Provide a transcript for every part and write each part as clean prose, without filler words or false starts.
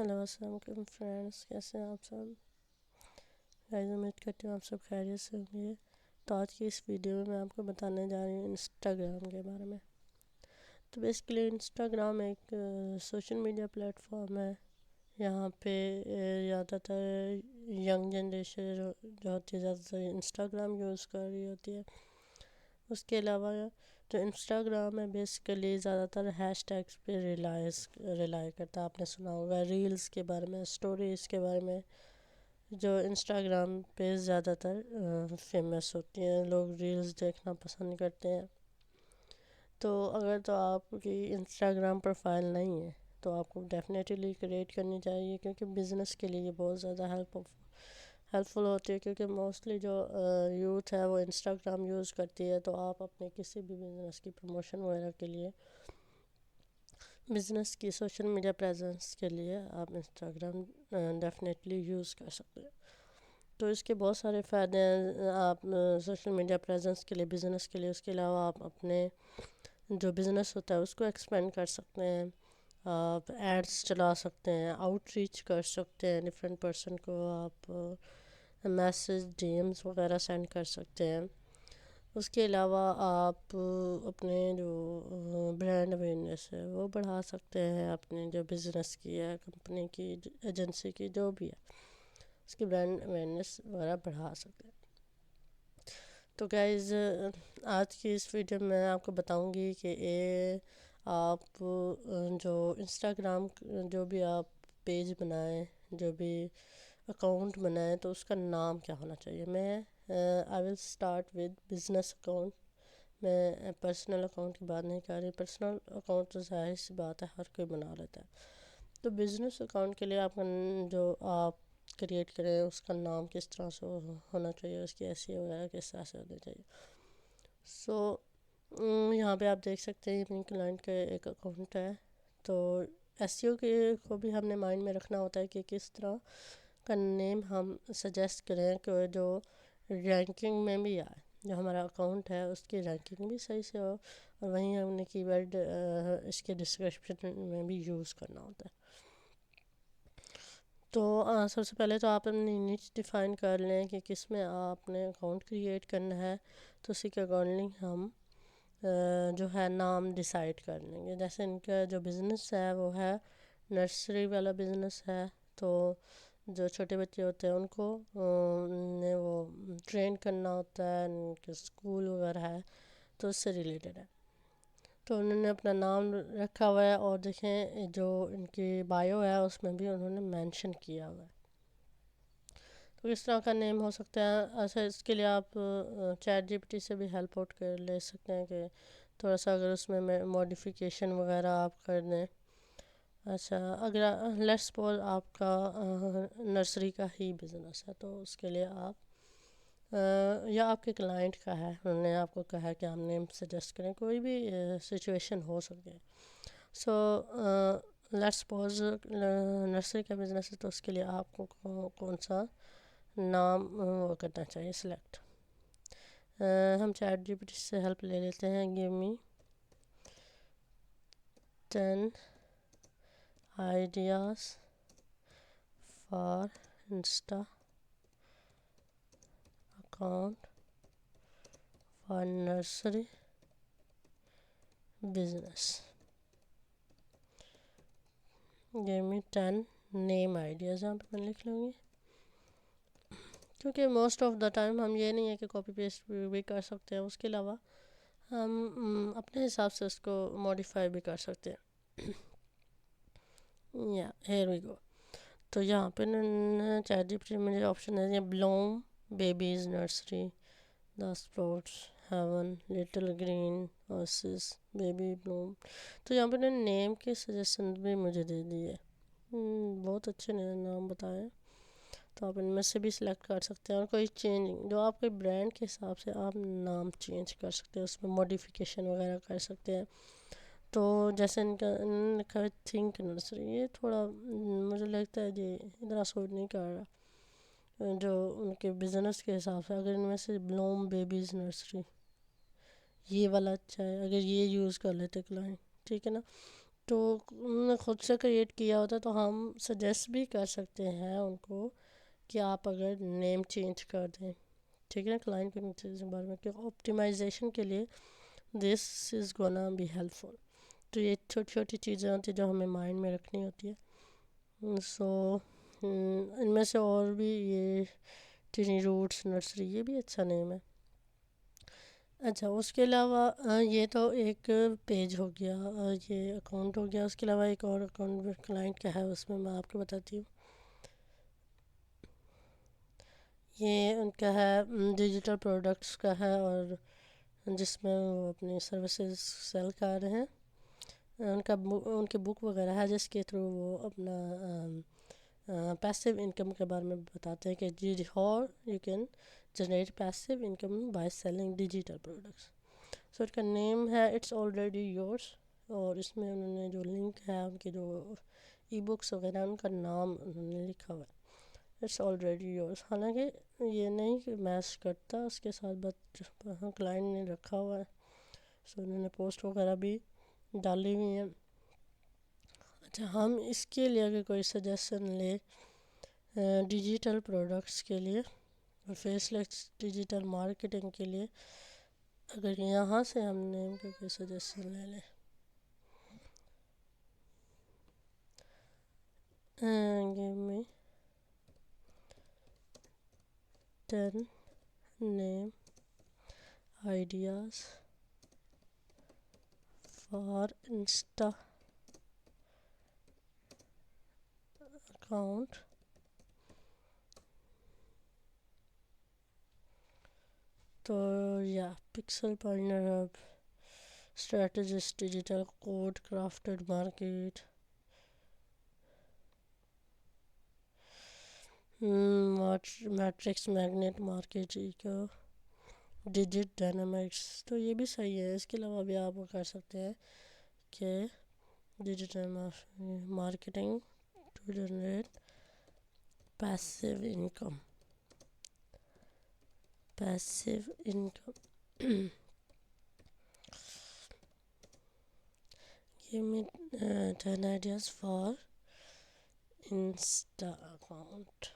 Hello अस्सलाम वालेकुम friends, कैसे हैं आप सब गाइस। उम्मीद करती हूँ आप सब खैरियत से होंगे। तो आज की इस वीडियो में मैं आपको बताने जा रही हूँ इंस्टाग्राम के बारे में। तो बेसिकली इंस्टाग्राम एक सोशल मीडिया प्लेटफॉर्म है। यहाँ पे ज़्यादातर यंग जनरेशन जो होती है ज़्यादातर इंस्टाग्राम यूज़ कर रही होती है। उसके अलावा जो इंस्टाग्राम है बेसिकली ज़्यादातर हैशटैग्स पे रिलाई करता है। आपने सुना होगा रील्स के बारे में, स्टोरीज़ के बारे में, जो इंस्टाग्राम पे ज़्यादातर फेमस होती हैं। लोग रील्स देखना पसंद करते हैं। तो अगर तो आपकी इंस्टाग्राम प्रोफाइल नहीं है तो आपको डेफिनेटली क्रिएट करनी चाहिए, क्योंकि बिज़नेस के लिए बहुत ज़्यादा हेल्पफुल होती है। क्योंकि मोस्टली जो यूथ है वो इंस्टाग्राम यूज़ करती है। तो आप अपने किसी भी बिज़नेस की प्रमोशन वगैरह के लिए, बिज़नेस की सोशल मीडिया प्रेजेंस के लिए आप इंस्टाग्राम डेफिनेटली यूज़ कर सकते हैं। तो इसके बहुत सारे फ़ायदे हैं आप सोशल मीडिया प्रेजेंस के लिए, बिज़नेस के लिए। उसके अलावा आप अपने जो बिज़नेस होता है उसको एक्सपेंड कर सकते हैं। आप एड्स चला सकते हैं, आउटरीच कर सकते हैं डिफरेंट पर्सन को। आप मैसेज डीएम्स वगैरह सेंड कर सकते हैं। उसके अलावा आप अपने जो ब्रांड अवेयरनेस है वो बढ़ा सकते हैं। अपने जो बिज़नेस की है, कंपनी की, एजेंसी की, जो भी है, उसकी ब्रांड अवेयरनेस वगैरह बढ़ा सकते हैं। तो गाइज़ आज की इस वीडियो में मैं आपको बताऊंगी कि आप जो इंस्टाग्राम जो भी आप पेज बनाएं, जो भी अकाउंट बनाएं, तो उसका नाम क्या होना चाहिए। मैं I will start with business account. मैं पर्सनल अकाउंट की बात नहीं कर रही। पर्सनल अकाउंट तो जाहिर सी बात है हर कोई बना लेता है। तो बिज़नेस अकाउंट के लिए आपका जो आप क्रिएट करें उसका नाम किस तरह से होना चाहिए, उसकी एसईओ वगैरह किस तरह से होनी चाहिए। सो यहाँ पे आप देख सकते हैं अपनी क्लाइंट का एक अकाउंट है। तो एसईओ के को भी हमने माइंड में रखना होता है कि किस तरह का नेम हम सजेस्ट करें कि जो रैंकिंग में भी आए। जो हमारा अकाउंट है उसकी रैंकिंग भी सही से हो, और वहीं हमने कीवर्ड इसके डिस्क्रिप्शन में भी यूज़ करना होता है। तो सबसे पहले तो आप अपनी नीच डिफ़ाइन कर लें कि किस में आपने अकाउंट क्रिएट करना है। तो उसी के अकॉर्डिंग हम जो है नाम डिसाइड कर लेंगे। जैसे इनका जो बिज़नेस है वो है नर्सरी वाला बिज़नेस है। तो जो छोटे बच्चे होते हैं उनको उन्हें वो ट्रेन करना होता है, उनके स्कूल वगैरह है तो उससे रिलेटेड है। तो उन्होंने अपना नाम रखा हुआ है, और देखें जो इनकी बायो है उसमें भी उन्होंने मेंशन किया हुआ है। तो इस तरह का नेम हो सकता है। अच्छा, इसके लिए आप चैट जीपीटी से भी हेल्प आउट कर ले सकते हैं कि थोड़ा सा अगर उसमें मॉडिफिकेशन वगैरह आप कर दें। अच्छा, अगर लेट्स सपोज आपका नर्सरी का ही बिज़नेस है तो उसके लिए आप या आपके क्लाइंट का है, उन्होंने आपको कहा है कि आप नेम सजेस्ट करें, कोई भी सिचुएशन हो सकती है। सो लेट्स सपोज नर्सरी का बिज़नेस है तो उसके लिए आपको कौन सा नाम वो करना चाहिए सिलेक्ट। हम चैट जीपीटी से हेल्प ले लेते हैं। Give me 10 ideas for Insta account for nursery business. Give me 10 name ideas यहाँ पे मैं लिख लूँगी, क्योंकि मोस्ट ऑफ द टाइम हम ये नहीं है कि कॉपी पेस्ट भी कर सकते हैं। उसके अलावा हम अपने हिसाब से उसको मॉडिफाई भी कर सकते हैं। या हियर वी गो। तो यहाँ पे चैट जीपीटी में मुझे ऑप्शन है ये Bloom Babies Nursery, the Sprouts Haven, Little Green Oasis, Baby Bloom. तो यहाँ पे नेम के सजेशन भी मुझे दे दिए। बहुत अच्छे नाम बताए। तो आप इनमें से भी सिलेक्ट कर सकते हैं, और कोई चेंजिंग जो आपके ब्रांड के हिसाब से आप नाम चेंज कर सकते हैं, उसमें मॉडिफिकेशन वगैरह कर सकते हैं। तो जैसे इनका थिंक नर्सरी, ये थोड़ा मुझे लगता है ये इतना सूट नहीं कर रहा जो उनके बिज़नेस के हिसाब से। अगर इनमें से ब्लूम बेबीज़ नर्सरी ये वाला अच्छा है, अगर ये यूज़ कर लेते क्लाइंट, ठीक है ना। تو انہوں نے خود سے کریٹ کیا ہوتا تو ہم سجیسٹ بھی کر سکتے ہیں ان کو کہ آپ اگر نیم چینج کر دیں، ٹھیک ہے نا، کلائنٹ کے بارے میں، کہ آپٹیمائزیشن کے لیے دس از گونا بی ہیلپ فل. تو یہ چھوٹی چھوٹی چیزیں ہوتی ہیں جو ہمیں مائنڈ میں رکھنی ہوتی ہے. سو ان میں سے اور بھی یہ ٹینی روٹس نرسری، یہ بھی اچھا نیم ہے. اچھا اس کے علاوہ یہ تو ایک پیج ہو گیا، یہ اکاؤنٹ ہو گیا. اس کے علاوہ ایک اور اکاؤنٹ کلائنٹ کا ہے، اس میں میں آپ کو بتاتی ہوں. یہ ان کا ہے ڈیجیٹل پروڈکٹس کا ہے، اور جس میں وہ اپنی سروسز سیل کر رہے ہیں. ان کے بک وغیرہ ہے جس کے تھرو وہ اپنا پیسو انکم کے بارے میں بتاتے ہیں کہ جی how you can generate passive income by selling digital products. So اس کا نیم ہے اٹس آلریڈی یورس، اور اس میں انہوں نے جو لنک ہے ان کے جو ای بکس وغیرہ ان کا نام انہوں نے لکھا ہوا ہے اٹس آلریڈی یورس. حالانکہ یہ نہیں کہ میچ کرتا اس کے ساتھ، بٹ کلائنٹ نے رکھا ہوا ہے. سو انہوں نے پوسٹ وغیرہ بھی ڈالی ہوئی ہیں. اچھا ہم اس کے لیے اگر کوئی سجیشن لے ڈیجیٹل پروڈکٹس کے لیے اور فیس لیس ڈیجیٹل مارکیٹنگ کے لیے، اگر یہاں سے ہم نے ان کا کوئی سجیشن لے لیں، give me 10 name ideas for Insta account. تو یا Pixel Partner Hub, Strategist Digital Code Crafted Market, Metrics Magnet Market Echo, Digit Dynamics. تو یہ بھی صحیح ہے. اس کے علاوہ بھی آپ کر سکتے ہیں کہ digital marketing to generate passive income. Give me 10 ideas for Insta account.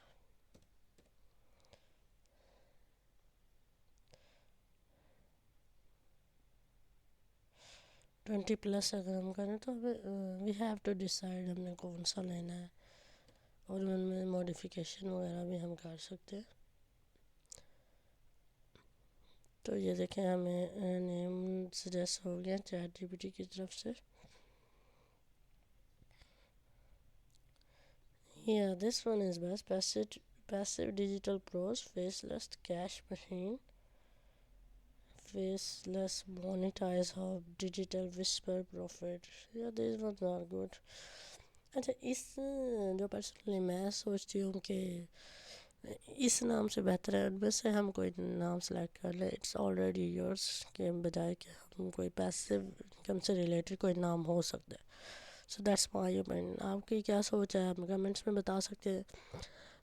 Twenty plus اگر ہم کریں تو وی ہیو ٹو ڈیسائڈ ہم نے کون سا لینا ہے، اور ان میں موڈیفیکیشن وغیرہ بھی ہم کر سکتے ہیں. تو یہ دیکھیں ہمیں نیم سجیسٹ ہو گیا چیٹ جی پی ٹی کی طرف سے. Yeah, this one is best. Passive digital pros, faceless cash machine, faceless monetize hub, digital whisper profit. Yeah, these ones are good. اچھا اس جو پرسنلی میں سوچتی ہوں کہ اس نام سے بہتر ہے ان میں سے ہم کوئی نام سلیکٹ کر لیں اٹس آلریڈی یورس کے بجائے کہ ہم کوئی پیسو انکم سے ریلیٹڈ کوئی نام ہو سکتا ہے. So that's my opinion. آپ کی کیا سوچ ہے آپ کمنٹس میں بتا سکتے ہیں.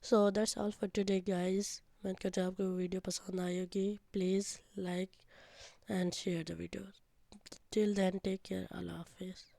So that's all for today guys. میں کہتا ہوں آپ کو ویڈیو پسند آئی ہوگی. Please like and share the video. Till then take care. اللہ حافظ.